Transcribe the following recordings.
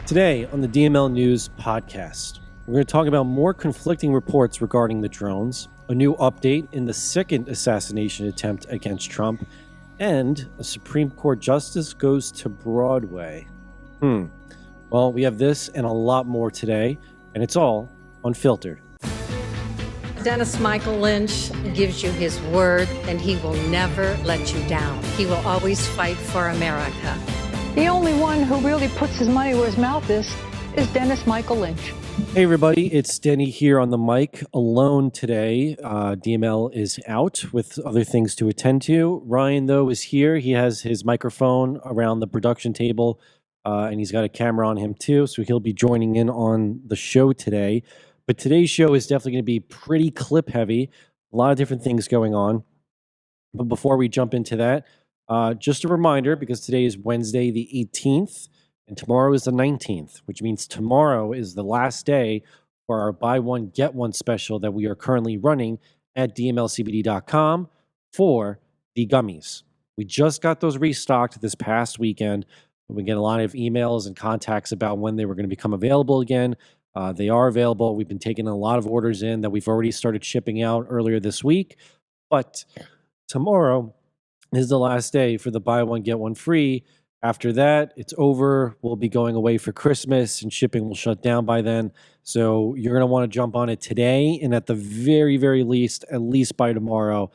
Today on the DML News podcast, we're going to talk about more conflicting reports regarding the drones, a new update in the second assassination attempt against Trump, and a Supreme Court justice goes to Broadway. Well, we have this and a lot more today, and it's all unfiltered. Dennis Michael Lynch gives you his word, and he will never let you down. He will always fight for America. The only one who really puts his money where his mouth is Dennis Michael Lynch. Hey everybody, it's Denny here on the mic, alone today. DML is out with other things to attend to. Ryan, though, is here. He has his microphone around the production table, and he's got a camera on him too, so he'll be joining in on the show today. But today's show is definitely going to be pretty clip heavy, a lot of different things going on. But before we jump into that, just a reminder, because today is Wednesday the 18th, and tomorrow is the 19th, which means tomorrow is the last day for our buy one, get one special that we are currently running at dmlcbd.com for the gummies. We just got those restocked this past weekend. We get a lot of emails and contacts about when they were going to become available again. They are available. We've been taking a lot of orders in that we've already started shipping out earlier this week. But tomorrow is the last day for the buy one, get one free. After that, it's over. We'll be going away for Christmas, and shipping will shut down by then. So you're going to want to jump on it today, and at the very, very least, at least by tomorrow,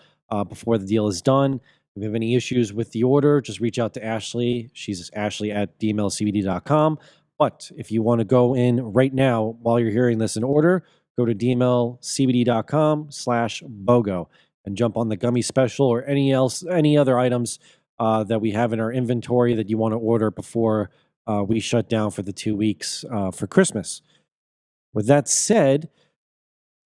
before the deal is done. If you have any issues with the order, just reach out to Ashley. She's Ashley at dmlcbd.com. But if you want to go in right now while you're hearing this and order, go to dmlcbd.com/BOGO and jump on the gummy special or any other items that we have in our inventory that you want to order before we shut down for the 2 weeks for Christmas. With that said,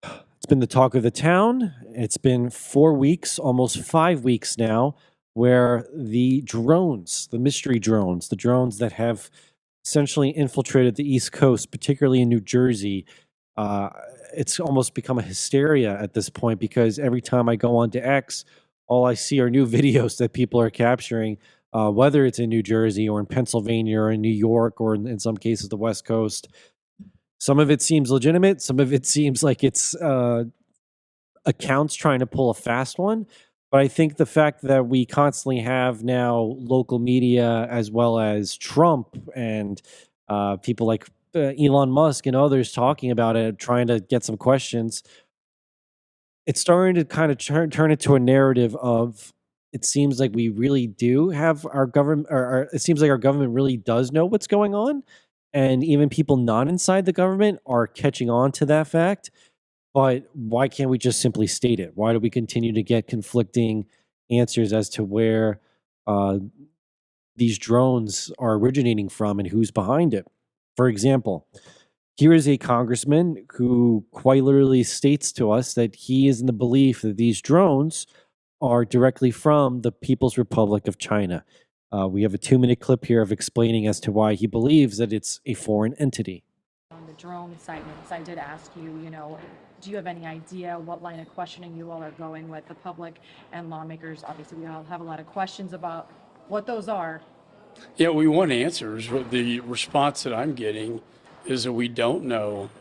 it's been the talk of the town. It's been 4 weeks, almost 5 weeks now, where the drones, the mystery drones, the drones that have essentially infiltrated the East Coast, particularly in New Jersey, it's almost become a hysteria at this point, because every time I go on to X, all I see are new videos that people are capturing, whether it's in New Jersey or in Pennsylvania or in New York or in some cases the West Coast. Some of it seems legitimate. Some of it seems like it's accounts trying to pull a fast one. But I think the fact that we constantly have now local media as well as Trump and people like Elon Musk and others talking about it, trying to get some questions, it's starting to kind of turn into a narrative of, it seems like we really do have our government, or it seems like our government really does know what's going on. And even people not inside the government are catching on to that fact. But why can't we just simply state it? Why do we continue to get conflicting answers as to where these drones are originating from and who's behind it? For example, here is a congressman who quite literally states to us that he is in the belief that these drones are directly from the People's Republic of China. We have a 2-minute clip here of explaining as to why he believes that it's a foreign entity. On the drone segments, I did ask you, do you have any idea what line of questioning you all are going with? The public and lawmakers, obviously, we all have a lot of questions about what those are. Yeah, we want answers. The response that I'm getting is that we don't know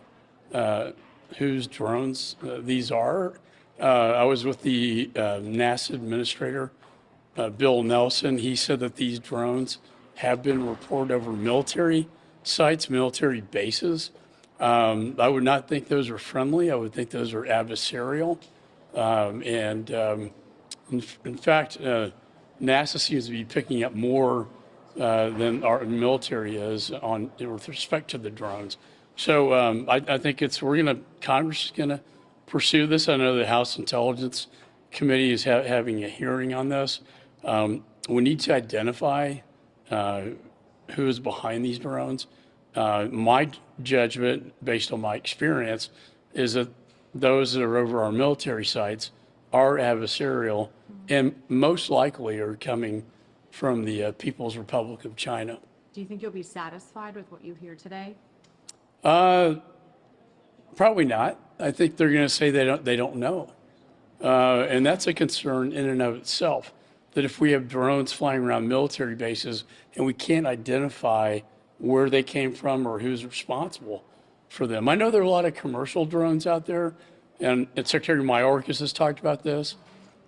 whose drones these are. I was with the NASA administrator, Bill Nelson. He said that these drones have been reported over military sites, military bases. I would not think those are friendly. I would think those are adversarial. In fact, NASA seems to be picking up more than our military is with respect to the drones. So I think Congress is gonna pursue this. I know the House Intelligence Committee is having a hearing on this. We need to identify who is behind these drones. My judgment, based on my experience, is that those that are over our military sites are adversarial and most likely are coming from the People's Republic of China. Do you think you'll be satisfied with what you hear today? Probably not. I think they're going to say they don't know. And that's a concern in and of itself, that if we have drones flying around military bases and we can't identify where they came from or who's responsible for them. I know there are a lot of commercial drones out there, and Secretary Mayorkas has talked about this.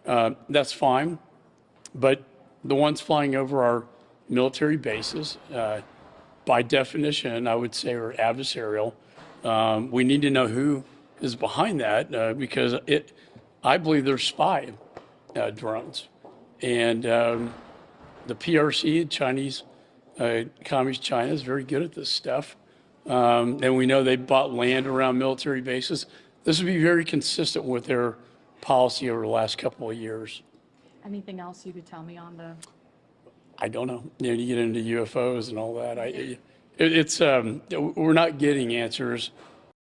That's fine, but the ones flying over our military bases, by definition, I would say, are adversarial. We need to know who is behind that because I believe they're spy drones. And the PRC, Chinese, Communist China, is very good at this stuff. And we know they bought land around military bases. This would be very consistent with their policy over the last couple of years. Anything else you could tell me on the? I don't know. You get into UFOs and all that. We're not getting answers.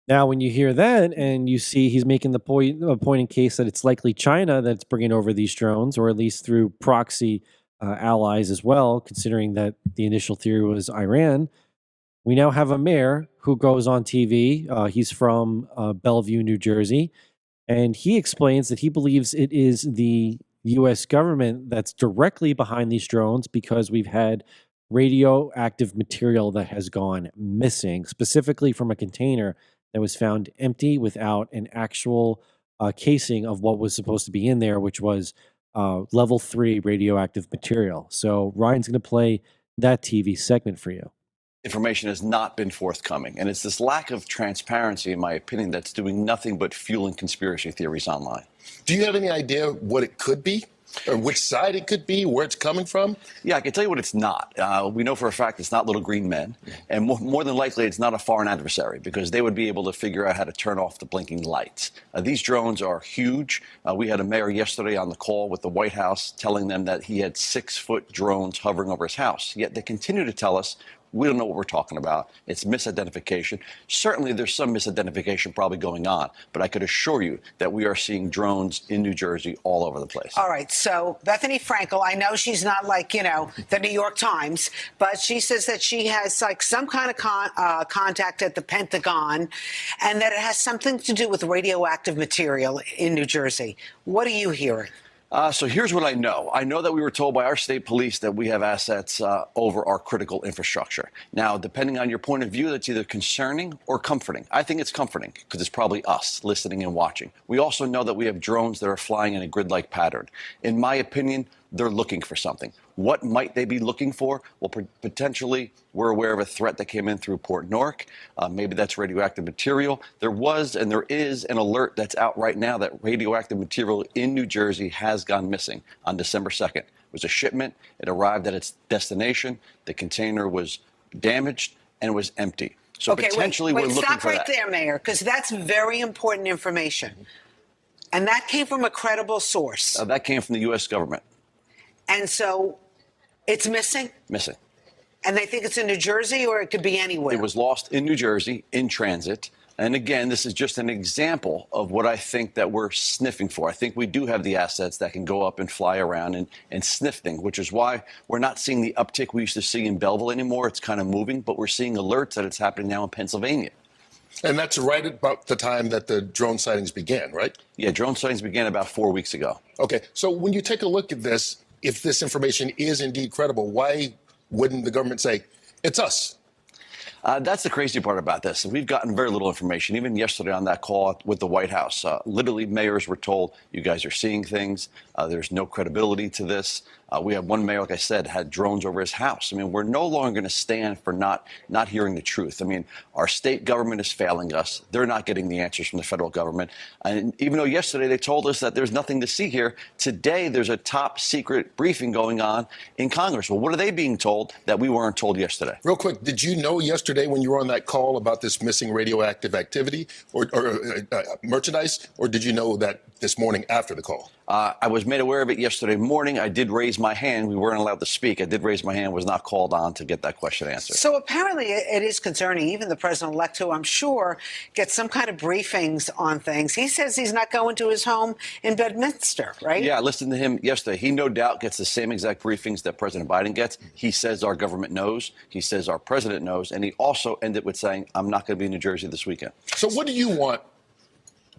Now, when you hear that and you see he's making the point in case that it's likely China that's bringing over these drones, or at least through proxy allies as well, considering that the initial theory was Iran, we now have a mayor who goes on TV. He's from Bellevue, New Jersey, and he explains that he believes it is the U.S. government that's directly behind these drones because we've had radioactive material that has gone missing, specifically from a container that was found empty without an actual casing of what was supposed to be in there, which was level 3 radioactive material. So Ryan's going to play that TV segment for you. Information has not been forthcoming, and it's this lack of transparency, in my opinion, that's doing nothing but fueling conspiracy theories online. Do you have any idea what it could be? Or which side it could be, where it's coming from? Yeah, I can tell you what it's not. We know for a fact it's not little green men. And more than likely, it's not a foreign adversary because they would be able to figure out how to turn off the blinking lights. These drones are huge. We had a mayor yesterday on the call with the White House telling them that he had 6-foot drones hovering over his house. Yet they continue to tell us we don't know what we're talking about. It's misidentification. Certainly, there's some misidentification probably going on, but I could assure you that we are seeing drones in New Jersey all over the place. All right. So Bethany Frankel, I know she's not like, the New York Times, but she says that she has like some kind of contact at the Pentagon and that it has something to do with radioactive material in New Jersey. What are you hearing? So here's what I know. I know that we were told by our state police that we have assets over our critical infrastructure. Now, depending on your point of view, that's either concerning or comforting. I think it's comforting because it's probably us listening and watching. We also know that we have drones that are flying in a grid-like pattern. In my opinion, they're looking for something. What might they be looking for? Well, potentially, we're aware of a threat that came in through Port Newark. Maybe that's radioactive material. There was and there is an alert that's out right now that radioactive material in New Jersey has gone missing on December 2nd. It was a shipment. It arrived at its destination. The container was damaged and it was empty. So okay, potentially we're looking for that. Stop right there, Mayor, because that's very important information. And that came from a credible source. That came from the U.S. government. And so it's missing? Missing. And they think it's in New Jersey or it could be anywhere? It was lost in New Jersey in transit. And again, this is just an example of what I think that we're sniffing for. I think we do have the assets that can go up and fly around and sniff things, which is why we're not seeing the uptick we used to see in Belleville anymore. It's kind of moving, but we're seeing alerts that it's happening now in Pennsylvania. And that's right about the time that the drone sightings began, right? Yeah, drone sightings began about 4 weeks ago. Okay, so when you take a look at this, if this information is indeed credible, why wouldn't the government say, it's us? That's the crazy part about this. We've gotten very little information. Even yesterday on that call with the White House, literally mayors were told, you guys are seeing things. There's no credibility to this. We have one mayor, like I said, had drones over his house. I mean, we're no longer going to stand for not hearing the truth. I mean, our state government is failing us. They're not getting the answers from the federal government. And even though yesterday they told us that there's nothing to see here, today there's a top secret briefing going on in Congress. Well, what are they being told that we weren't told yesterday? Real quick, did you know yesterday when you were on that call about this missing radioactive activity or merchandise, or did you know that this morning after the call? I was made aware of it yesterday morning. I did raise my hand. We weren't allowed to speak. I did raise my hand, was not called on to get that question answered. So apparently it is concerning. Even the president-elect, who I'm sure gets some kind of briefings on things, he says he's not going to his home in Bedminster, right? Yeah, I listened to him yesterday. He no doubt gets the same exact briefings that President Biden gets. He says our government knows. He says our president knows. And he also ended with saying, I'm not going to be in New Jersey this weekend. So what do you want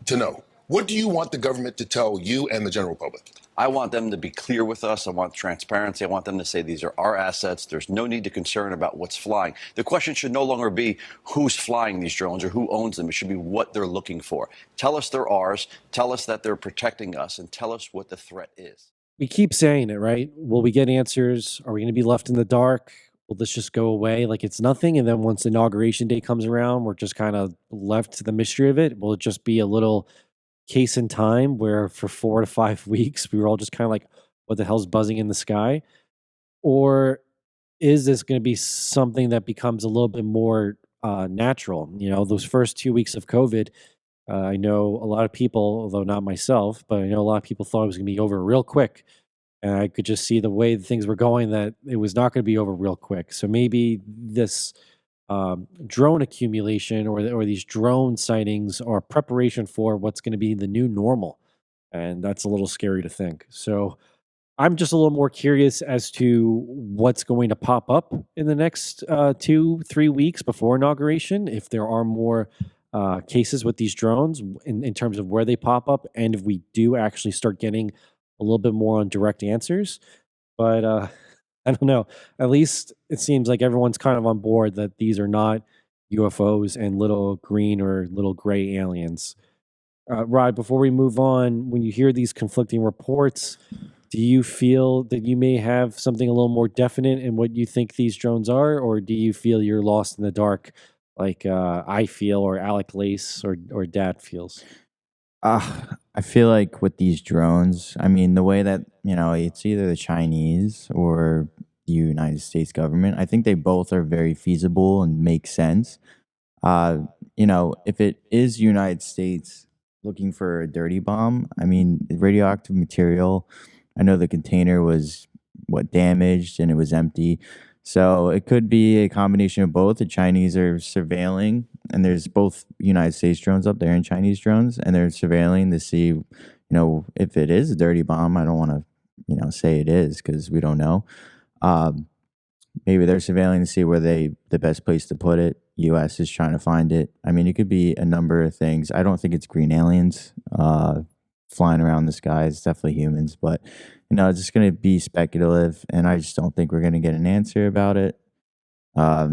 to know? What do you want the government to tell you and the general public? I want them to be clear with us. I want transparency. I want them to say these are our assets. There's no need to concern about what's flying. The question should no longer be who's flying these drones or who owns them. It should be what they're looking for. Tell us they're ours. Tell us that they're protecting us, and tell us what the threat is. We keep saying it, right? Will we get answers? Are we going to be left in the dark? Will this just go away like it's nothing? And then once inauguration day comes around, we're just kind of left to the mystery of it. Will it just be a little case in time where for 4 to 5 weeks we were all just kind of like, what the hell's buzzing in the sky? Or is this going to be something that becomes a little bit more natural? You know, those first 2 weeks of COVID, I know a lot of people, although not myself, but I know a lot of people thought it was going to be over real quick. And I could just see the way things were going that it was not going to be over real quick. So maybe this drone accumulation or these drone sightings are preparation for what's going to be the new normal. And that's a little scary to think. So I'm just a little more curious as to what's going to pop up in the next 2-3 weeks before inauguration. If there are more cases with these drones in terms of where they pop up, and if we do actually start getting a little bit more on direct answers. But I don't know. At least it seems like everyone's kind of on board that these are not UFOs and little green or little gray aliens. Rod, before we move on, when you hear these conflicting reports, do you feel that you may have something a little more definite in what you think these drones are, or do you feel you're lost in the dark like I feel, or Alec Lace or Dad feels? I feel like with these drones, I mean, the way that, it's either the Chinese or the United States government, I think they both are very feasible and make sense. If it is United States looking for a dirty bomb, I mean, radioactive material, I know the container was damaged and it was empty. So it could be a combination of both. The Chinese are surveilling, and there's both United States drones up there and Chinese drones, and they're surveilling to see, if it is a dirty bomb. I don't want to, say it is because we don't know. Maybe they're surveilling to see where the best place to put it. U.S. is trying to find it. I mean, it could be a number of things. I don't think it's green aliens flying around the sky. It's definitely humans, but it's just going to be speculative, and I just don't think we're going to get an answer about it. I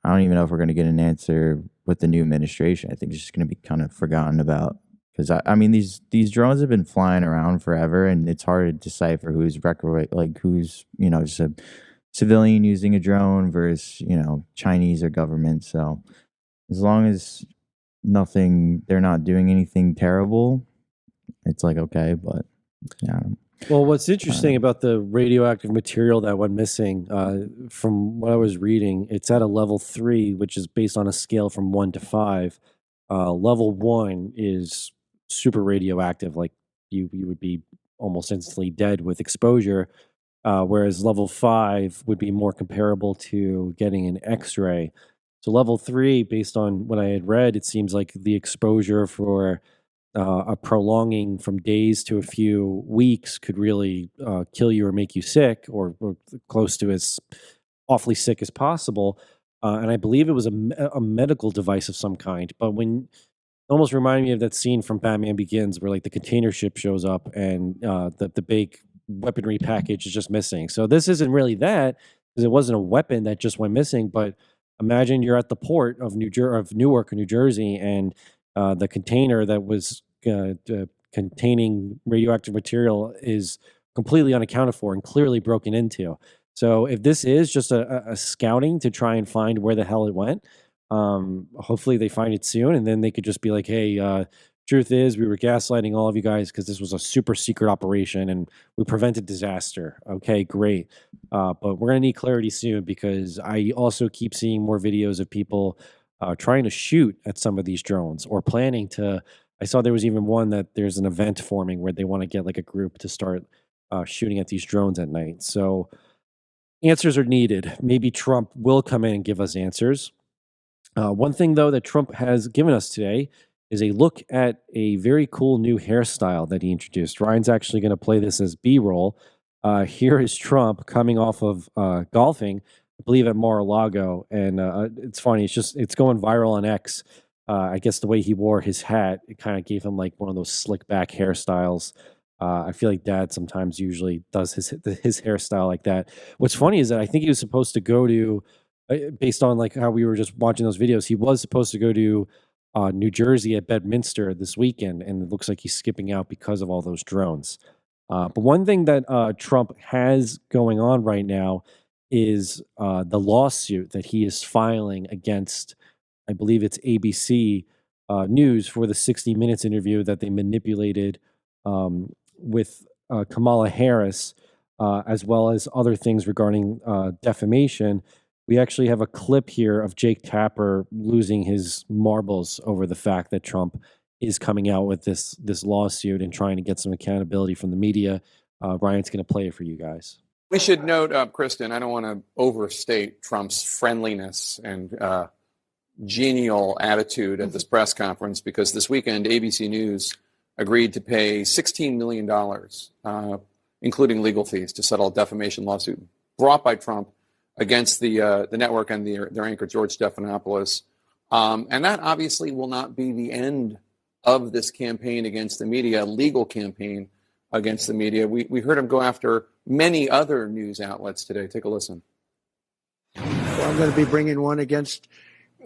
don't even know if we're going to get an answer with the new administration. I think it's just going to be kind of forgotten about, because I mean, these drones have been flying around forever, and it's hard to decipher who's who's just a civilian using a drone versus Chinese or government. So as long as they're not doing anything terrible, it's like okay. But yeah. Well, what's interesting about the radioactive material that went missing, from what I was reading, it's at a level 3, which is based on a scale from 1 to 5. Level 1 is super radioactive, like you would be almost instantly dead with exposure, whereas level 5 would be more comparable to getting an X-ray. So level 3, based on what I had read, it seems like the exposure for a prolonging from days to a few weeks could really kill you or make you sick, or close to as awfully sick as possible. And I believe it was a medical device of some kind. But when almost reminded me of that scene from Batman Begins, where like the container ship shows up and the big weaponry package is just missing. So this isn't really that, because it wasn't a weapon that just went missing. But imagine you're at the port of Newark, New Jersey, and the container that was containing radioactive material is completely unaccounted for and clearly broken into. So if this is just a scouting to try and find where the hell it went, hopefully they find it soon, and then they could just be like, hey, truth is we were gaslighting all of you guys because this was a super secret operation and we prevented disaster. Okay, great. But we're going to need clarity soon, because I also keep seeing more videos of people trying to shoot at some of these drones or planning to. I saw there was even one that there's an event forming where they want to get like a group to start shooting at these drones at night. So answers are needed. Maybe Trump will come in and give us answers. One thing, though, that Trump has given us today is a look at a very cool new hairstyle that he introduced. Ryan's actually going to play this as B-roll. Here is Trump coming off of golfing, I believe at Mar-a-Lago, and it's funny. It's going viral on X. I guess the way he wore his hat, it kind of gave him like one of those slick back hairstyles. I feel like Dad sometimes usually does his hairstyle like that. What's funny is that I think he was supposed to go to, based on like how we were just watching those videos, he was supposed to go to New Jersey at Bedminster this weekend, and it looks like he's skipping out because of all those drones. But one thing that Trump has going on right now is the lawsuit that he is filing against, I believe it's ABC News, for the 60 Minutes interview that they manipulated with Kamala Harris, as well as other things regarding defamation. We actually have a clip here of Jake Tapper losing his marbles over the fact that Trump is coming out with this lawsuit and trying to get some accountability from the media. Ryan's going to play it for you guys. We should note, Kristen, I don't want to overstate Trump's friendliness and genial attitude at this press conference, because this weekend ABC News agreed to pay $16 million, including legal fees, to settle a defamation lawsuit brought by Trump against the network and their anchor, George Stephanopoulos. And that obviously will not be the end of this campaign against the media, a legal campaign against the media. We heard him go after many other news outlets today. Take a listen. Well, I'm going to be bringing one against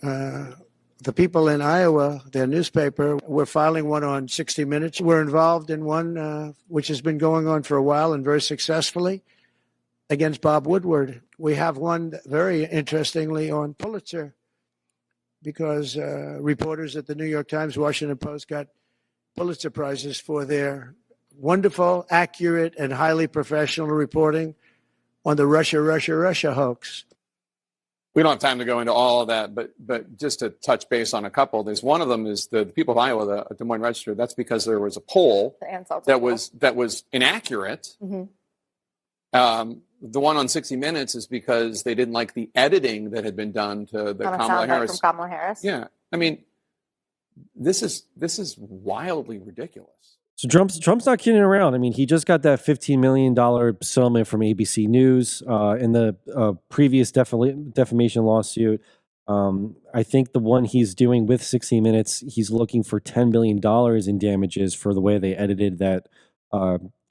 the people in Iowa, their newspaper. We're filing one on 60 Minutes. We're involved in one which has been going on for a while and very successfully against Bob Woodward. We have one, very interestingly, on Pulitzer, because reporters at the New York Times, Washington Post got Pulitzer Prizes for their wonderful, accurate, and highly professional reporting on the Russia hoax. We don't have time to go into all of that, but just to touch base on a couple. There's one of them is the people of Iowa, the Des Moines Register. That's because there was a poll that was inaccurate. Mm-hmm. The one on 60 Minutes is because they didn't like the editing that had been done to the Kamala Harris. From Kamala Harris. Yeah, I mean, this is wildly ridiculous. So Trump's not kidding around. I mean, he just got that $15 million settlement from ABC News in the previous defamation lawsuit. I think the one he's doing with 60 Minutes, he's looking for $10 million in damages for the way they edited that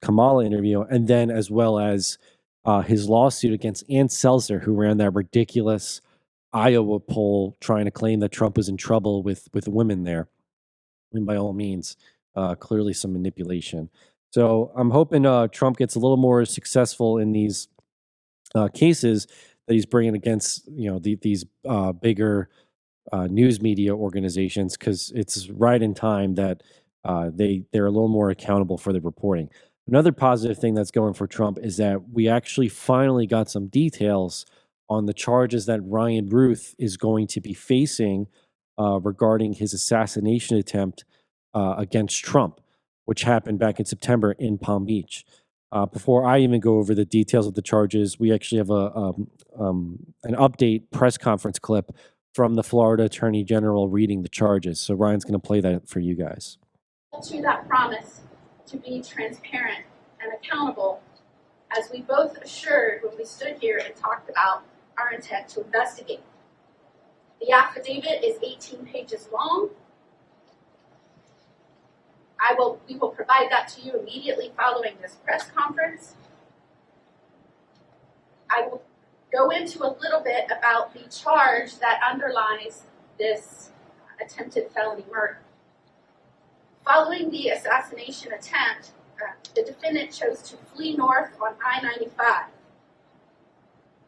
Kamala interview, and then as well as his lawsuit against Ann Selzer, who ran that ridiculous Iowa poll trying to claim that Trump was in trouble with women there. And by all means, clearly some manipulation. So I'm hoping Trump gets a little more successful in these cases that he's bringing against these bigger news media organizations, because it's right in time that they're a little more accountable for the reporting. Another positive thing that's going for Trump is that we actually finally got some details on the charges that Ryan Ruth is going to be facing regarding his assassination attempt against Trump, which happened back in September in Palm Beach. Before I even go over the details of the charges, we actually have an update press conference clip from the Florida Attorney General reading the charges. So Ryan's going to play that for you guys. To that promise to be transparent and accountable, as we both assured when we stood here and talked about our intent to investigate. The affidavit is 18 pages long. We will provide that to you immediately following this press conference. I will go into a little bit about the charge that underlies this attempted felony murder. Following the assassination attempt, the defendant chose to flee north on I-95.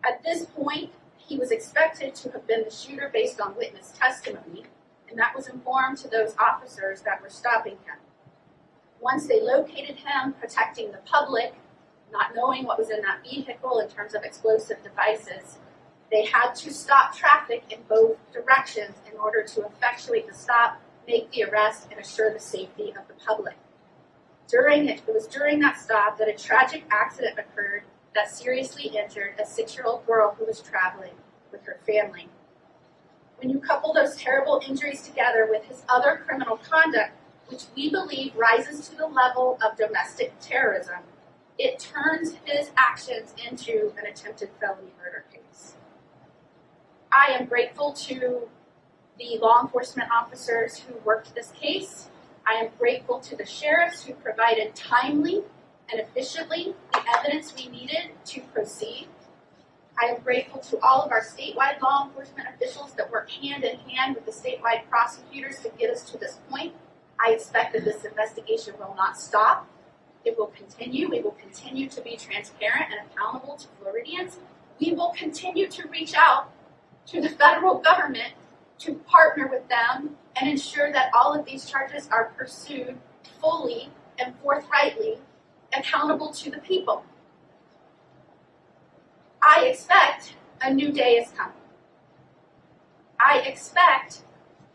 At this point, he was expected to have been the shooter based on witness testimony, and that was informed to those officers that were stopping him. Once they located him, protecting the public, not knowing what was in that vehicle in terms of explosive devices, they had to stop traffic in both directions in order to effectuate the stop, make the arrest, and assure the safety of the public. It was during that stop that a tragic accident occurred that seriously injured a 6-year-old girl who was traveling with her family. When you couple those terrible injuries together with his other criminal conduct, which we believe rises to the level of domestic terrorism, it turns his actions into an attempted felony murder case. I am grateful to the law enforcement officers who worked this case. I am grateful to the sheriffs who provided timely and efficiently the evidence we needed to proceed. I am grateful to all of our statewide law enforcement officials that work hand in hand with the statewide prosecutors to get us to this point. I expect that this investigation will not stop. It will continue. We will continue to be transparent and accountable to Floridians. We will continue to reach out to the federal government to partner with them and ensure that all of these charges are pursued fully and forthrightly, accountable to the people. I expect a new day is coming. I expect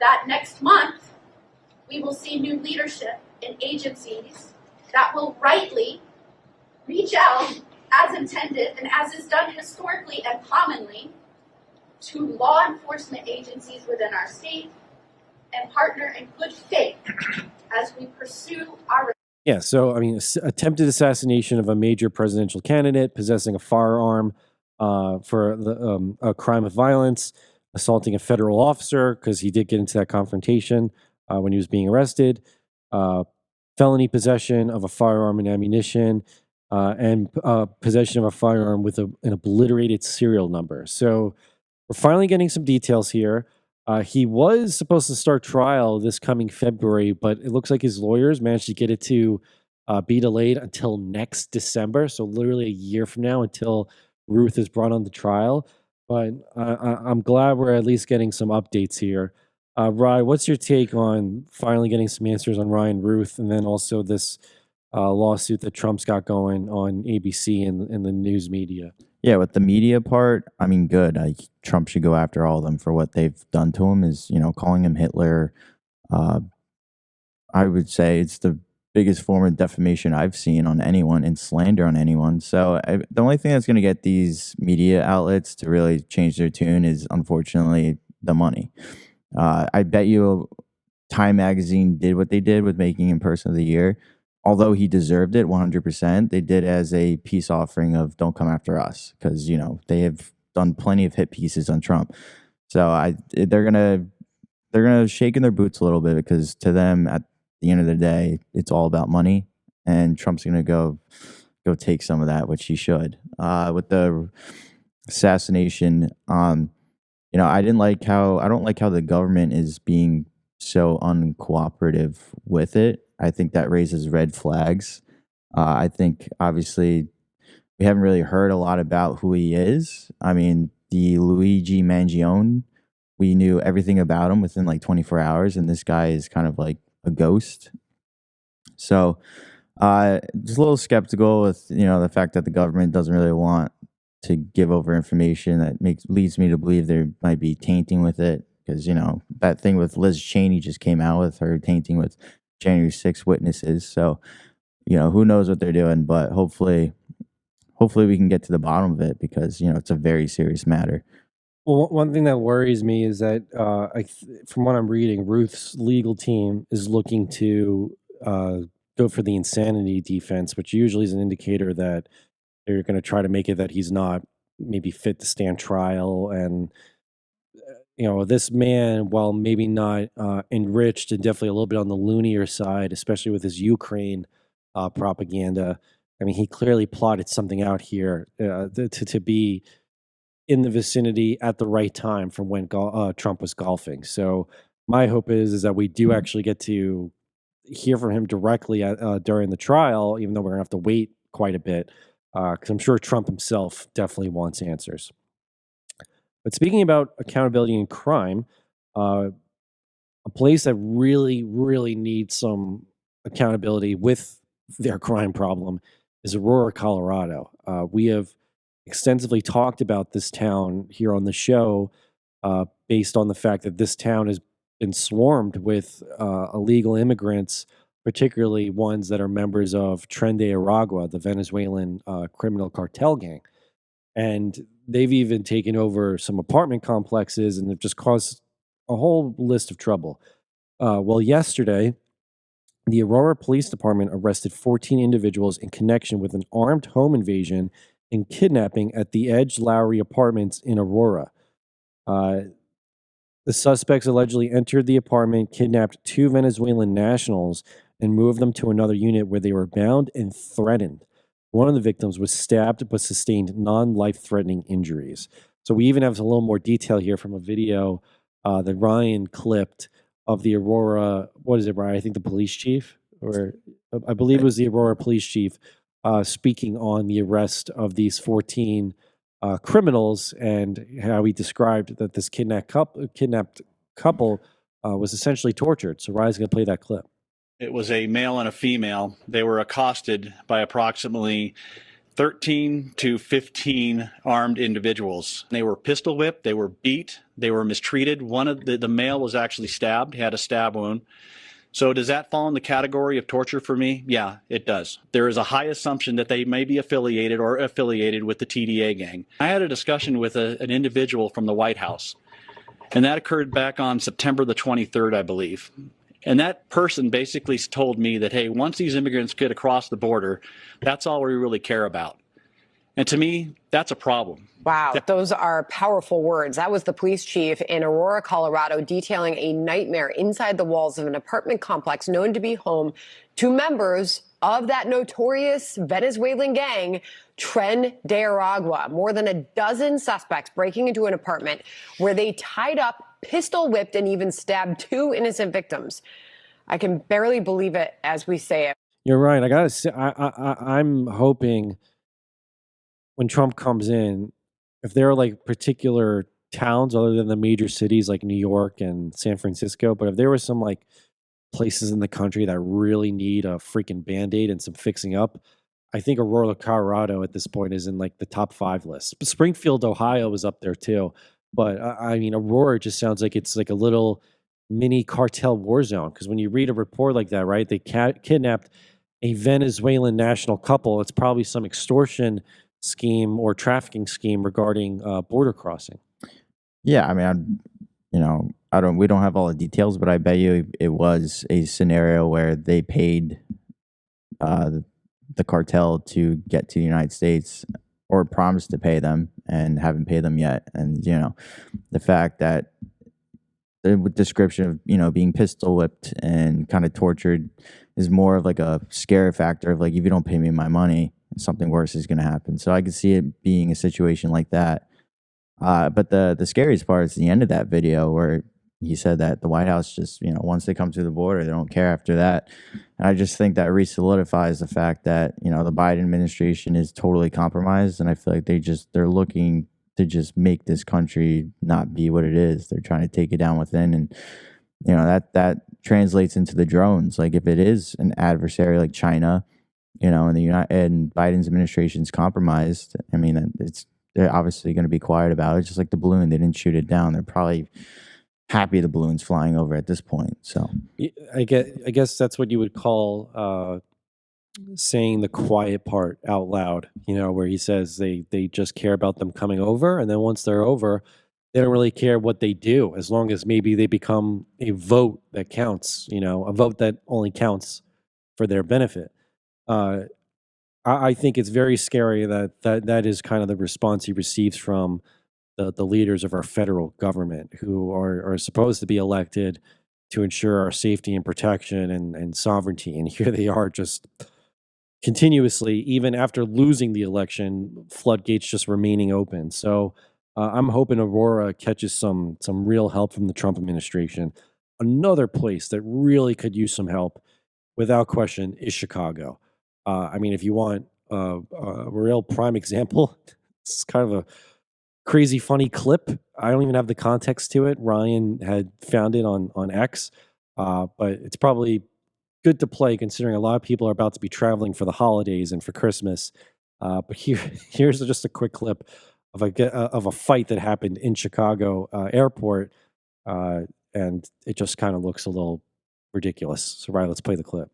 that next month we will see new leadership in agencies that will rightly reach out as intended and as is done historically and commonly to law enforcement agencies within our state and partner in good faith as we pursue our. Yeah, so I mean, attempted assassination of a major presidential candidate, possessing a firearm for a crime of violence, assaulting a federal officer because he did get into that confrontation when he was being arrested, felony possession of a firearm and ammunition, and possession of a firearm with an obliterated serial number. So we're finally getting some details here. He was supposed to start trial this coming February, but it looks like his lawyers managed to get it to be delayed until next December. So literally a year from now until Ruth is brought on the trial. But I'm glad we're at least getting some updates here. Rye, what's your take on finally getting some answers on Ryan Ruth, and then also this lawsuit that Trump's got going on ABC and the news media? Yeah, with the media part, I mean, good. Trump should go after all of them for what they've done to him. Is calling him Hitler. I would say it's the biggest form of defamation I've seen on anyone and slander on anyone. So the only thing that's going to get these media outlets to really change their tune is, unfortunately, the money. I bet you Time Magazine did what they did with making him Person of the Year. Although he deserved it 100%, they did as a peace offering of "Don't come after us," because they have done plenty of hit pieces on Trump. So they're gonna shake in their boots a little bit, because to them, at the end of the day, it's all about money, and Trump's gonna go take some of that, which he should. With the assassination, I don't like how the government is being so uncooperative with it. I think that raises red flags. I think, obviously, we haven't really heard a lot about who he is. I mean, the Luigi Mangione, we knew everything about him within like 24 hours, and this guy is kind of like a ghost. So just a little skeptical with the fact that the government doesn't really want to give over information that leads me to believe there might be tainting with it, because that thing with Liz Cheney just came out with her tainting with January 6th witnesses. So who knows what they're doing, but hopefully we can get to the bottom of it, because it's a very serious matter. Well, one thing that worries me is that from what I'm reading, Ruth's legal team is looking to go for the insanity defense, which usually is an indicator that they're going to try to make it that he's not maybe fit to stand trial. And this man, while maybe not enriched and definitely a little bit on the loonier side, especially with his Ukraine propaganda, I mean, he clearly plotted something out here to be in the vicinity at the right time from when Trump was golfing. So my hope is that we do actually get to hear from him directly during the trial, even though we're going to have to wait quite a bit, because I'm sure Trump himself definitely wants answers. But speaking about accountability in crime, a place that really, really needs some accountability with their crime problem is Aurora, Colorado. We have extensively talked about this town here on the show, based on the fact that this town has been swarmed with illegal immigrants, particularly ones that are members of Tren de Aragua, the Venezuelan criminal cartel gang. And they've even taken over some apartment complexes, and have just caused a whole list of trouble. Well, yesterday, the Aurora Police Department arrested 14 individuals in connection with an armed home invasion and kidnapping at the Edge Lowry Apartments in Aurora. The suspects allegedly entered the apartment, kidnapped 2 Venezuelan nationals, and moved them to another unit where they were bound and threatened. One of the victims was stabbed but sustained non-life threatening injuries. So we even have a little more detail here from a video that Ryan clipped of the Aurora. What is it, Ryan? I think the police chief, or I believe it was the Aurora police chief, speaking on the arrest of these 14 criminals and how he described that this kidnapped couple was essentially tortured. So Ryan's going to play that clip. It was a male and a female. They were accosted by approximately 13 to 15 armed individuals. They were pistol whipped, they were beat, they were mistreated. One of the male was actually stabbed, he had a stab wound. So does that fall in the category of torture for me? Yeah, it does. There is a high assumption that they may be affiliated with the TDA gang. I had a discussion with an individual from the White House, and that occurred back on September the 23rd, I believe. And that person basically told me that, hey, once these immigrants get across the border, that's all we really care about. And to me, that's a problem. Wow, those are powerful words. That was the police chief in Aurora, Colorado, detailing a nightmare inside the walls of an apartment complex known to be home to members of that notorious Venezuelan gang, Tren de Aragua. More than a dozen suspects breaking into an apartment where they tied up, pistol whipped, and even stabbed 2 innocent victims. I can barely believe it as we say it. You're right. I gotta say, I'm hoping when Trump comes in, if there are like particular towns other than the major cities like New York and San Francisco, but if there were some like places in the country that really need a freaking Band-Aid and some fixing up, I think Aurora, Colorado at this point is in like the top 5 list. Springfield, Ohio is up there too. But I mean, Aurora just sounds like it's like a little mini cartel war zone. Because when you read a report like that, right, they kidnapped a Venezuelan national couple. It's probably some extortion scheme or trafficking scheme regarding border crossing. Yeah, I mean, we don't have all the details, but I bet you it was a scenario where they paid the cartel to get to the United States, or promised to pay them and haven't paid them yet. And the fact that the description of being pistol whipped and kind of tortured is more of like a scare factor of like, if you don't pay me my money, something worse is going to happen. So I could see it being a situation like that. But the scariest part is the end of that video where he said that the White House just, once they come to the border, they don't care after that. And I just think that re-solidifies the fact that, the Biden administration is totally compromised. And I feel like they're looking to just make this country not be what it is. They're trying to take it down within. And, that translates into the drones. Like if it is an adversary like China, and Biden's administration's compromised, I mean, they're obviously going to be quiet about it. Just like the balloon, they didn't shoot it down. They're probably happy the balloon's flying over at this point. So I guess that's what you would call saying the quiet part out loud, where he says they just care about them coming over. And then once they're over, they don't really care what they do, as long as maybe they become a vote that counts, a vote that only counts for their benefit. I think it's very scary that is kind of the response he receives from the leaders of our federal government, who are supposed to be elected to ensure our safety and protection and sovereignty. And here they are just continuously, even after losing the election, floodgates just remaining open. So I'm hoping Aurora catches some real help from the Trump administration. Another place that really could use some help, without question, is Chicago. I mean, if you want a real prime example, it's kind of a crazy funny clip. I don't even have the context to it. Ryan had found it on X, but it's probably good to play considering a lot of people are about to be traveling for the holidays and for Christmas. But here's just a quick clip of a fight that happened in Chicago airport, and it just kind of looks a little ridiculous. So, Ryan, let's play the clip.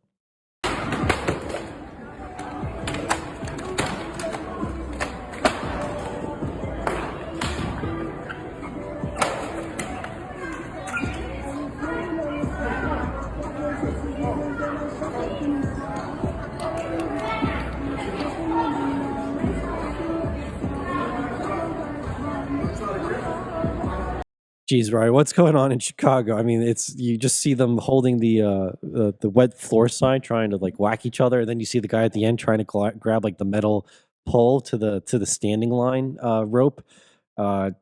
Geez, Ryan, what's going on in Chicago? I mean, it's you just see them holding the wet floor sign, trying to like whack each other, and then you see the guy at the end trying to grab like the metal pole to the standing line rope. Uh,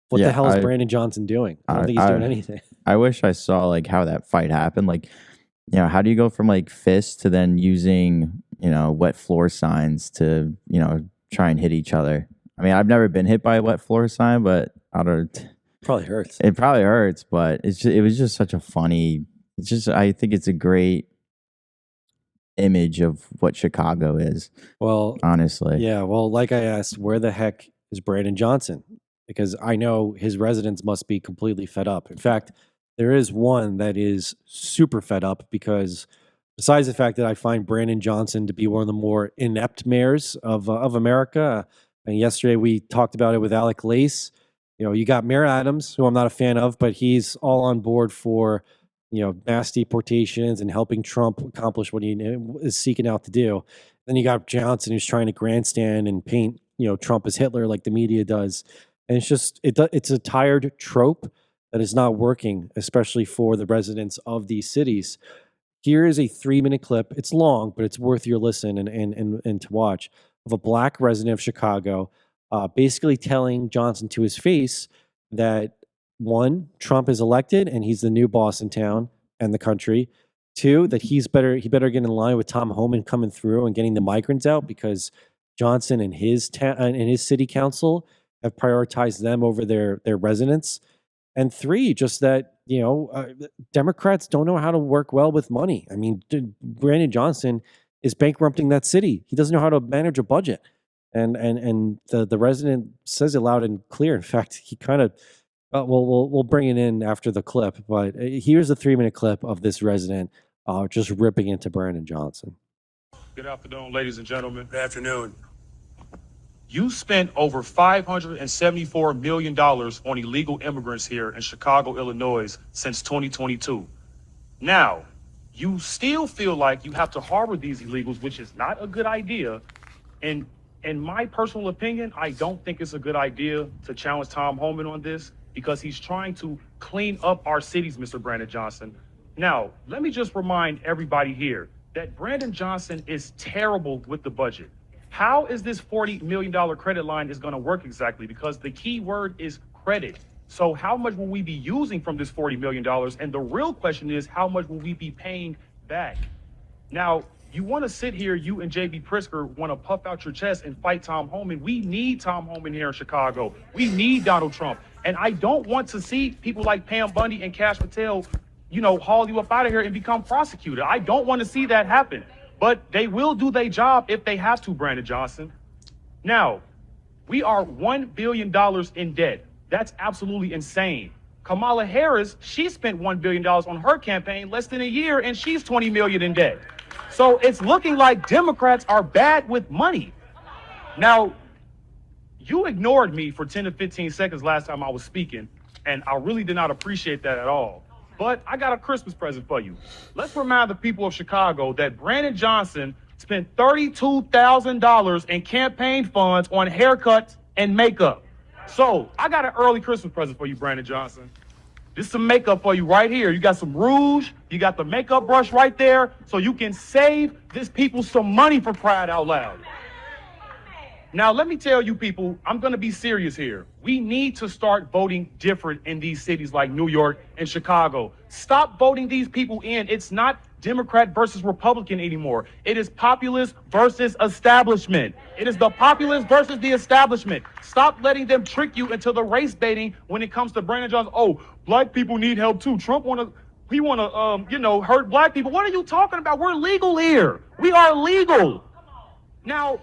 what the Yeah, hell is Brandon Johnson doing? I don't think he's doing anything. I wish I saw like how that fight happened. Like, how do you go from like fists to then using, wet floor signs to, try and hit each other? I mean, I've never been hit by a wet floor sign, but I don't. Probably hurts. It probably hurts, but it was just such a funny. I think it's a great image of what Chicago is. Well, honestly, yeah. Well, like I asked, where the heck is Brandon Johnson? Because I know his residents must be completely fed up. In fact, there is one that is super fed up because besides the fact that I find Brandon Johnson to be one of the more inept mayors of America, and yesterday we talked about it with Alec Lace. You got Mayor Adams, who I'm not a fan of, but he's all on board for, mass deportations and helping Trump accomplish what he is seeking out to do. Then you got Johnson, who's trying to grandstand and paint, Trump as Hitler like the media does. And it's just, it's a tired trope that is not working, especially for the residents of these cities. Here is a 3-minute clip. It's long, but it's worth your listen and to watch, of a black resident of Chicago basically telling Johnson to his face that, 1, Trump is elected and he's the new boss in town and the country. 2, that he better get in line with Tom Homan coming through and getting the migrants out because Johnson and his city council have prioritized them over their residents. And 3, just that, Democrats don't know how to work well with money. I mean, Brandon Johnson is bankrupting that city. He doesn't know how to manage a budget. And the resident says it loud and clear. In fact, he kind of, we'll bring it in after the clip, but here's a 3-minute clip of this resident just ripping into Brandon Johnson. Good afternoon, ladies and gentlemen. Good afternoon. You spent over $574 million on illegal immigrants here in Chicago, Illinois since 2022. Now, you still feel like you have to harbor these illegals, which is not a good idea. And in my personal opinion, I don't think it's a good idea to challenge Tom Homan on this because he's trying to clean up our cities, Mr. Brandon Johnson. Now, let me just remind everybody here that Brandon Johnson is terrible with the budget. How is this $40 million credit line is going to work exactly? Because the key word is credit. So how much will we be using from this $40 million? And the real question is, how much will we be paying back? Now, you want to sit here, you and J.B. Pritzker want to puff out your chest and fight Tom Homan. We need Tom Homan here in Chicago. We need Donald Trump. And I don't want to see people like Pam Bundy and Kash Patel, haul you up out of here and become prosecuted. I don't want to see that happen. But they will do their job if they have to, Brandon Johnson. Now, we are $1 billion in debt. That's absolutely insane. Kamala Harris, she spent $1 billion on her campaign less than a year, and she's $20 million in debt. So it's looking like Democrats are bad with money. Now, you ignored me for 10 to 15 seconds last time I was speaking, and I really did not appreciate that at all. But I got a Christmas present for you. Let's remind the people of Chicago that Brandon Johnson spent $32,000 in campaign funds on haircuts and makeup. So I got an early Christmas present for you, Brandon Johnson. This is some makeup for you right here. You got some rouge, you got the makeup brush right there, so you can save this people some money, for crying out loud. Now, let me tell you people, I'm going to be serious here. We need to start voting different in these cities like New York and Chicago. Stop voting these people in. It's not Democrat versus Republican anymore. It is populist versus establishment. It is the populist versus the establishment. Stop letting them trick you into the race baiting when it comes to Brandon Johnson. Oh, black people need help too. Trump want to hurt black people. What are you talking about? We're legal here. We are legal. Now,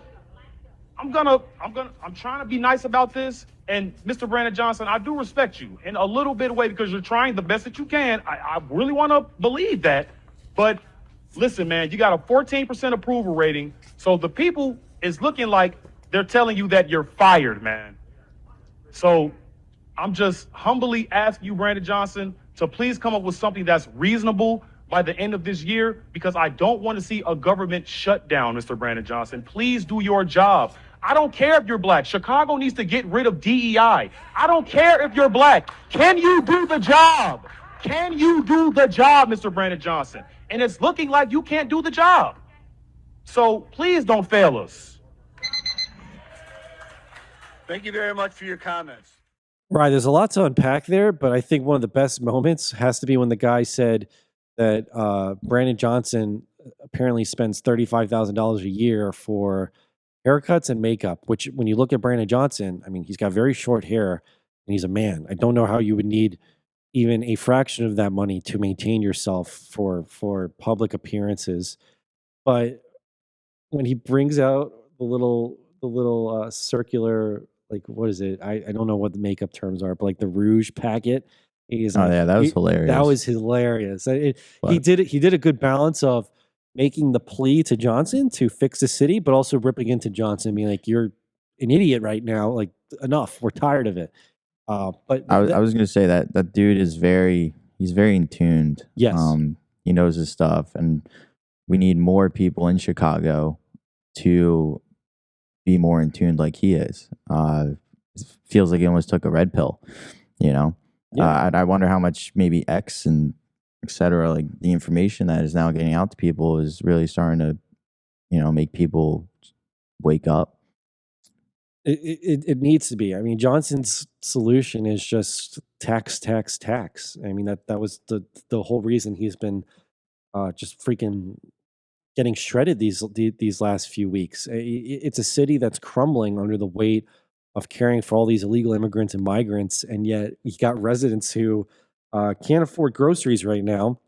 I'm trying to be nice about this. And Mr. Brandon Johnson, I do respect you in a little bit of way because you're trying the best that you can. I really want to believe that. But listen, man, you got a 14% approval rating. So the people is looking like they're telling you that you're fired, man. So I'm just humbly asking you, Brandon Johnson, to please come up with something that's reasonable by the end of this year, because I don't want to see a government shutdown, Mr. Brandon Johnson. Please do your job. I don't care if you're black. Chicago needs to get rid of DEI. I don't care if you're black. Can you do the job? Can you do the job, Mr. Brandon Johnson? And it's looking like you can't do the job. So please don't fail us. Thank you very much for your comments. Right, there's a lot to unpack there, but I think one of the best moments has to be when the guy said that Brandon Johnson apparently spends $35,000 a year for haircuts and makeup, which when you look at Brandon Johnson, I mean, he's got very short hair and he's a man. I don't know how you would need even a fraction of that money to maintain yourself for public appearances. But when he brings out the little circular, like, what is it? I don't know what the makeup terms are, but like the rouge packet. He's Oh like, yeah, that was That hilarious. was hilarious. He But did it. He did a good balance of making the plea to Johnson to fix the city, but also ripping into Johnson, being like, "You're an idiot right now. Like, enough. We're tired of it." But I was gonna say that that dude is he's very in tuned. Yes. He knows his stuff, and we need more people in Chicago to be more in tune like he is. Feels like he almost took a red pill, you know. And I wonder how much maybe X and et cetera, like the information that is now getting out to people is really starting to, make people wake up. It needs to be. I mean, Johnson's solution is just tax, tax, tax. I mean, that was the whole reason he's been just freaking getting shredded these last few weeks. It's a city that's crumbling under the weight of caring for all these illegal immigrants and migrants, and yet you got residents who can't afford groceries right now,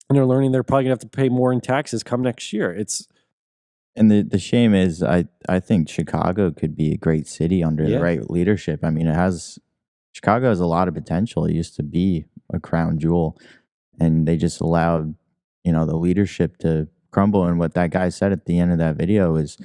and they're learning they're probably gonna have to pay more in taxes come next year. And the shame is, I think Chicago could be a great city under the Yeah. right leadership. I mean, Chicago has a lot of potential. It used to be a crown jewel, and they just allowed, the leadership to crumble. And what that guy said at the end of that video is,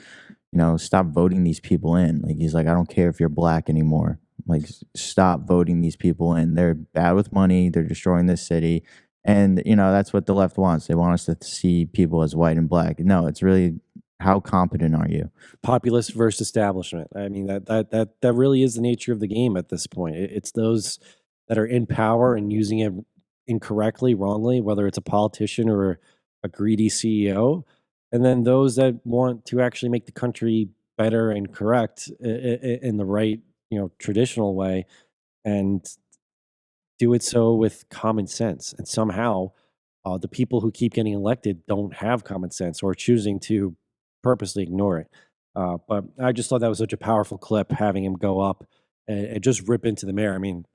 stop voting these people in. Like, he's like, I don't care if you're black anymore. Like, stop voting these people in. They're bad with money. They're destroying this city. And, that's what the left wants. They want us to see people as white and black. No, it's really, how competent are you? Populist versus establishment. I mean, that really is the nature of the game at this point. It's those that are in power and using it incorrectly, wrongly, whether it's a politician or a greedy CEO, and then those that want to actually make the country better and correct in the right, traditional way, and do it so with common sense. And somehow, the people who keep getting elected don't have common sense or are choosing to purposely ignore it. But I just thought that was such a powerful clip, having him go up and just rip into the mayor. I mean,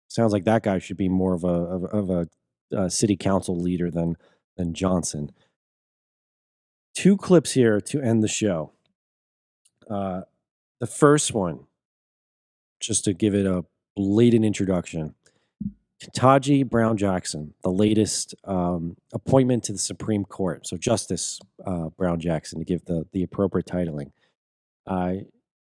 sounds like that guy should be more of a city council leader than Johnson. Two clips here to end the show. The first one, just to give it a blatant introduction. Ketanji Brown Jackson, the latest appointment to the Supreme Court. So Justice Brown Jackson, to give the appropriate titling,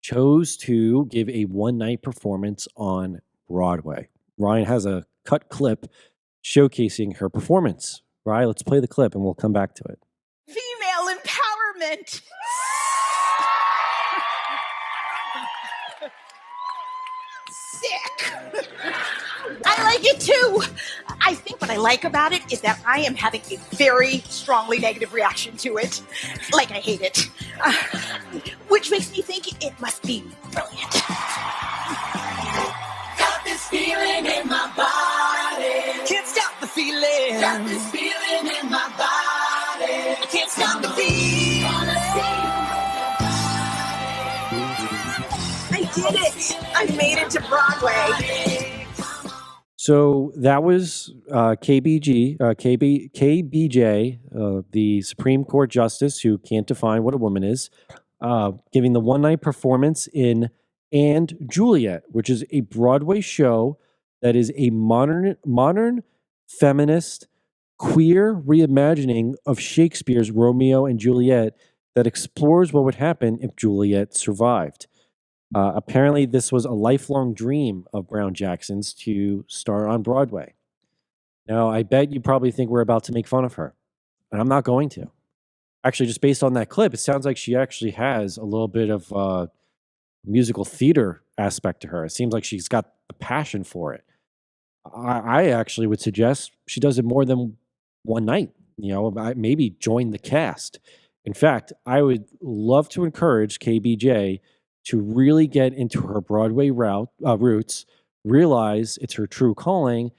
chose to give a one-night performance on Broadway. Ryan has a cut clip showcasing her performance. Ryan, let's play the clip and we'll come back to it. Female empowerment. Sick. I like it too. I think what I like about it is that I am having a very strongly negative reaction to it. Like I hate it. Which makes me think it must be brilliant. Got this feeling in my body. Can't stop the feeling. Got this feeling in my body. Can't stop the feeling. I did it. I made it to Broadway. So that was KBJ, the Supreme Court Justice who can't define what a woman is, giving the one-night performance in And Juliet, which is a Broadway show that is a modern feminist, queer reimagining of Shakespeare's Romeo and Juliet that explores what would happen if Juliet survived. Apparently, this was a lifelong dream of Brown Jackson's to star on Broadway. Now, I bet you probably think we're about to make fun of her, and I'm not going to. actually, just based on that clip, it sounds like she actually has a little bit of musical theater aspect to her. It seems like she's got a passion for it. I actually would suggest she does it more than one night. Maybe join the cast. In fact, I would love to encourage KBJ to really get into her Broadway roots, realize it's her true calling,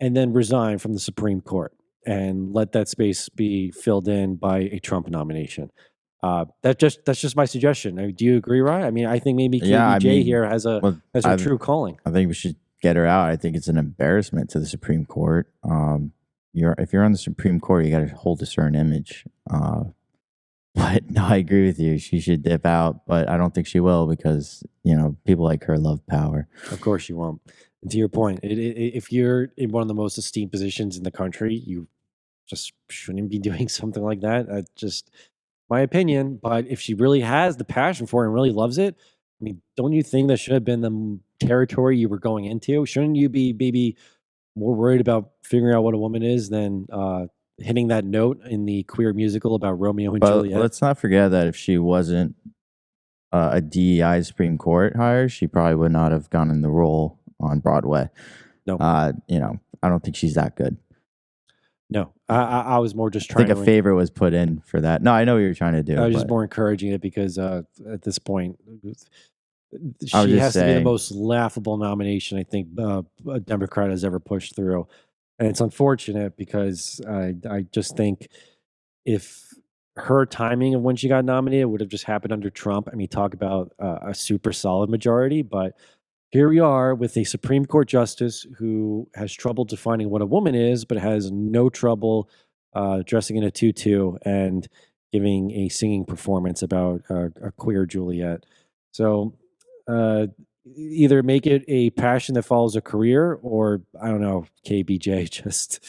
and then resign from the Supreme Court and let that space be filled in by a Trump nomination. That's just my suggestion. Do you agree, Ryan? I mean, I think maybe KBJ here has her true calling. I think we should get her out. I think it's an embarrassment to the Supreme Court. If you're on the Supreme Court, you got to hold a certain image. But no, I agree with you. She should dip out, but I don't think she will because people like her love power. Of course, she won't. And to your point, if you're in one of the most esteemed positions in the country, you just shouldn't be doing something like that. That's just my opinion. But if she really has the passion for it and really loves it, I mean, don't you think that should have been the territory you were going into? Shouldn't you be maybe more worried about figuring out what a woman is than hitting that note in the queer musical about Romeo and Juliet? Let's not forget that if she wasn't a DEI Supreme Court hire, she probably would not have gone in the role on Broadway. No, I don't think she's that good. No, I was more just trying. I think a favor was put in for that. No, I know what you're trying to do. I was just more encouraging it because at this point, she has to be the most laughable nomination I think a Democrat has ever pushed through. And it's unfortunate because I just think if her timing of when she got nominated would have just happened under Trump, I mean, talk about a super solid majority. But here we are with a Supreme Court justice who has trouble defining what a woman is, but has no trouble dressing in a tutu and giving a singing performance about a queer Juliet. So either make it a passion that follows a career, or I don't know, KBJ, just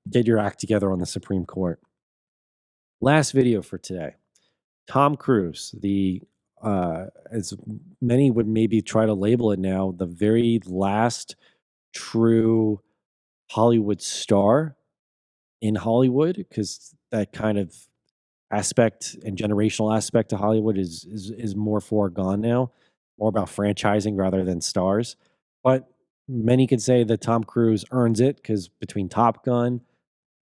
get your act together on the Supreme Court. Last video for today. Tom Cruise, as many would maybe try to label it now, the very last true Hollywood star in Hollywood, because that kind of aspect and generational aspect to Hollywood is more foregone now, more about franchising rather than stars. But many could say that Tom Cruise earns it because between Top Gun,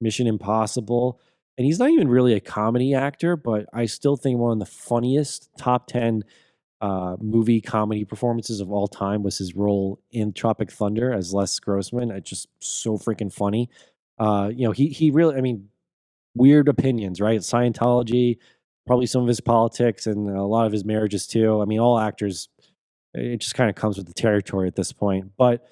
Mission Impossible, and he's not even really a comedy actor, but I still think one of the funniest top 10 movie comedy performances of all time was his role in Tropic Thunder as Les Grossman. It's just so freaking funny. He really, I mean, weird opinions, right? Scientology, probably some of his politics and a lot of his marriages too. I mean, all actors, it just kind of comes with the territory at this point. But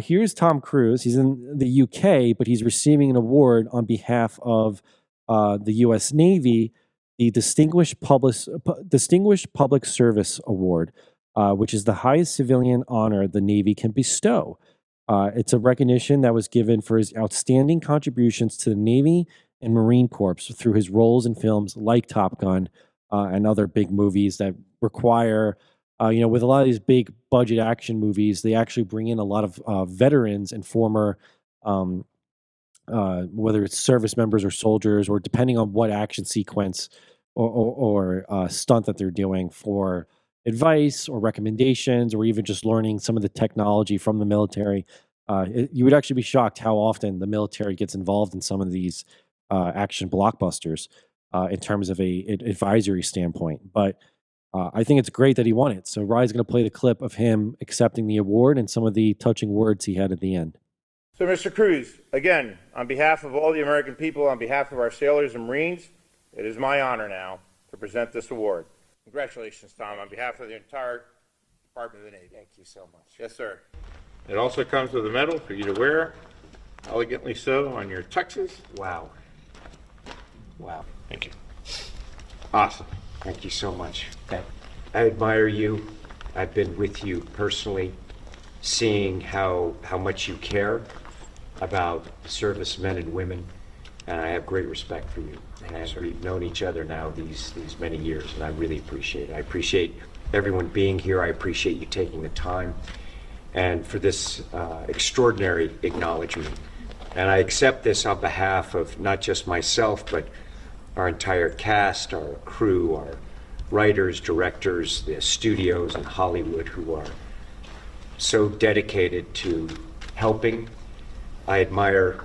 here's Tom Cruise. He's in the UK, but he's receiving an award on behalf of the U.S. Navy, the Distinguished Public Service Award, which is the highest civilian honor the Navy can bestow. It's a recognition that was given for his outstanding contributions to the Navy and Marine Corps through his roles in films like Top Gun and other big movies that require, with a lot of these big budget action movies, they actually bring in a lot of veterans and former, whether it's service members or soldiers, or depending on what action sequence or stunt that they're doing, for advice or recommendations, or even just learning some of the technology from the military. You would actually be shocked how often the military gets involved in some of these action blockbusters in terms of an advisory standpoint. But I think it's great that he won it. So Ryan's going to play the clip of him accepting the award and some of the touching words he had at the end. So, Mr. Cruz, again, on behalf of all the American people, on behalf of our sailors and Marines, it is my honor now to present this award. Congratulations, Tom, on behalf of the entire Department of the Navy. Thank you so much. Yes, sir. It also comes with a medal for you to wear, elegantly so, on your tuxes. Wow. Wow. Thank you. Awesome. Thank you so much. I admire you. I've been with you personally, seeing how much you care about servicemen and women, and I have great respect for you. And we've known each other now these many years, and I really appreciate it. I appreciate everyone being here. I appreciate you taking the time and for this extraordinary acknowledgement. And I accept this on behalf of not just myself, but our entire cast, our crew, our writers, directors, the studios in Hollywood who are so dedicated to helping. I admire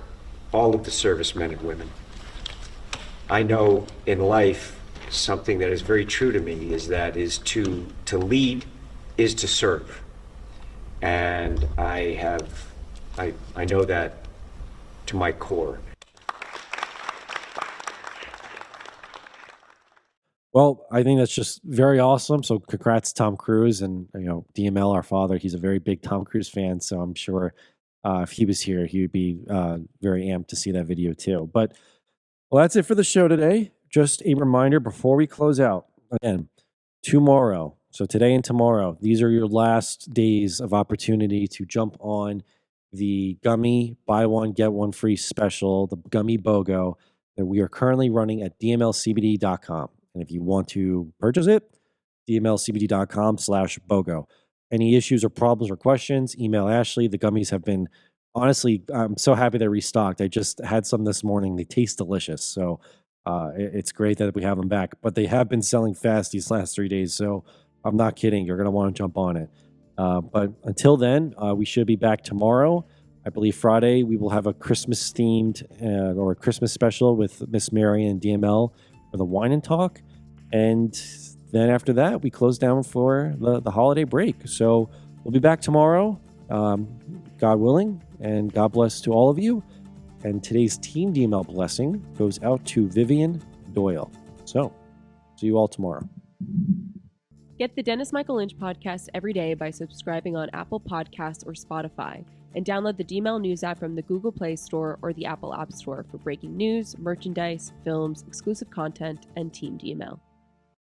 all of the servicemen and women. I know in life something that is very true to me is to lead is to serve. And I know that to my core. Well, I think that's just very awesome. So congrats, Tom Cruise, and DML, our father. He's a very big Tom Cruise fan, so I'm sure if he was here, he would be very amped to see that video too. But well, that's it for the show today. Just a reminder before we close out. Again, tomorrow. So today and tomorrow, these are your last days of opportunity to jump on the Gummy Buy One Get One Free special, the Gummy BOGO that we are currently running at dmlcbd.com. And if you want to purchase it, dmlcbd.com/BOGO. Any issues or problems or questions, email Ashley. The gummies have been, honestly, I'm so happy they're restocked. I just had some this morning. They taste delicious. So it's great that we have them back. But they have been selling fast these last 3 days. So I'm not kidding. You're going to want to jump on it. But until then, we should be back tomorrow. I believe Friday we will have a Christmas-themed or a Christmas special with Miss Mary and DML for the Wine and Talk. And then after that, we close down for the holiday break. So we'll be back tomorrow, God willing, and God bless to all of you. And today's Team DML blessing goes out to Vivian Doyle. So see you all tomorrow. Get the Dennis Michael Lynch podcast every day by subscribing on Apple Podcasts or Spotify, and download the DML News app from the Google Play Store or the Apple App Store for breaking news, merchandise, films, exclusive content, and Team DML.